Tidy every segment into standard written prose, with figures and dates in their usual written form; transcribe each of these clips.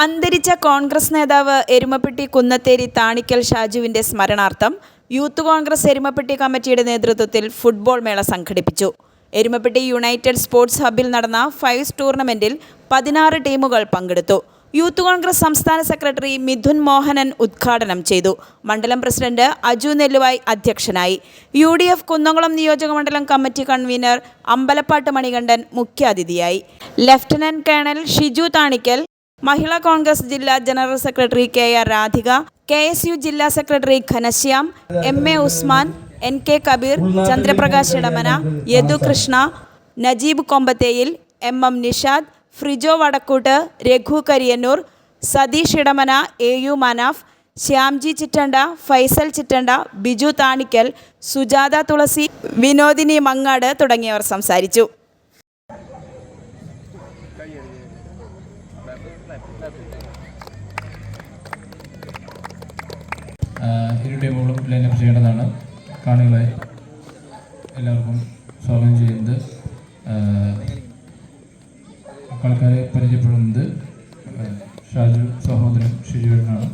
അന്തരിച്ച കോൺഗ്രസ് നേതാവ് എരുമപ്പെട്ടി കുന്നത്തേരി താണിക്കൽ ഷാജുവിന്റെ സ്മരണാർത്ഥം യൂത്ത് കോൺഗ്രസ് എരുമപ്പെട്ടി കമ്മിറ്റിയുടെ നേതൃത്വത്തിൽ ഫുട്ബോൾ മേള സംഘടിപ്പിച്ചു. എരുമപ്പെട്ടി യുണൈറ്റഡ് സ്പോർട്സ് ഹബ്ബിൽ നടന്ന ഫൈവ്സ് ടൂർണമെന്റിൽ 16 ടീമുകൾ പങ്കെടുത്തു. യൂത്ത് കോൺഗ്രസ് സംസ്ഥാന സെക്രട്ടറി മിഥുൻ മോഹനൻ ഉദ്ഘാടനം ചെയ്തു. മണ്ഡലം പ്രസിഡന്റ് അജു നെല്ലുവായി അധ്യക്ഷനായി. UDF കുന്നംകുളം നിയോജകമണ്ഡലം കമ്മിറ്റി കൺവീനർ അമ്പലപ്പാട്ട് മണികണ്ഠൻ മുഖ്യാതിഥിയായി. Lieutenant colonel Shiju Thanikkal, Mahila Congress ജില്ലാ general secretary KR Radhika, KSU ജില്ലാ secretary Ghanashyam, MA Usman, NK Kabeer, Chandraprakash Edamana, Yadu Krishna, Najeeb Kombatheyil, MM Nishad, Frijo Vadakkoot, Raghu Kariyannur, Satheesh Edamana, AU Manaf, Shyamji Chittanda, Faisal Chittanda, Biju Thanikkal, Sujatha Thulasi, Vinodini Mangad തുടങ്ങിയവർ സംസാരിച്ചു. ഇരു ടീമുകളും ലൈനപ്പ് ചെയ്യേണ്ടതാണ്. കാണികളെ എല്ലാവർക്കും സ്വാഗതം ചെയ്യുന്നത്. കളിക്കാരെ പരിചയപ്പെടുന്നത് ഷാജു സഹോദരൻ ഷിജുവേട്ടനാണ്.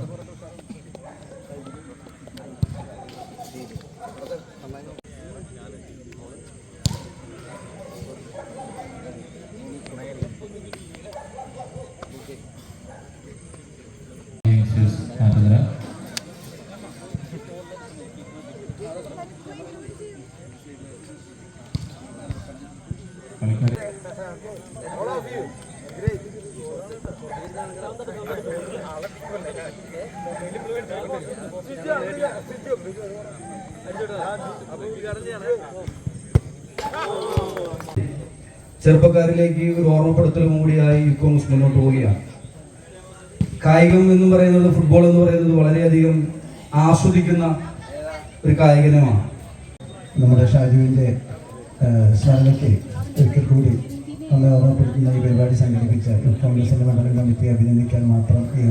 ചെറുപ്പക്കാരിലേക്ക് ഒരു ഓർമ്മപ്പെടുത്തലും കൂടിയായി കോൺഗ്രസ് മുന്നോട്ട് പോവുകയാണ്. കായികം എന്ന് പറയുന്നത്, ഫുട്ബോൾ എന്ന് പറയുന്നത് വളരെയധികം ആസ്വദിക്കുന്ന ഒരു കായികമാണ്. നമ്മുടെ ഷാജുവിൻ്റെ സ്മരണയ്ക്ക് ഒരിക്കൽ കൂടി നമ്മളെ ഓർമ്മപ്പെടുത്തുന്ന ഈ പരിപാടി സംഘടിപ്പിച്ച കോൺഗ്രസിൻ്റെ മണ്ഡലം കമ്മിറ്റിയെ അഭിനന്ദിക്കാൻ മാത്രം ഈ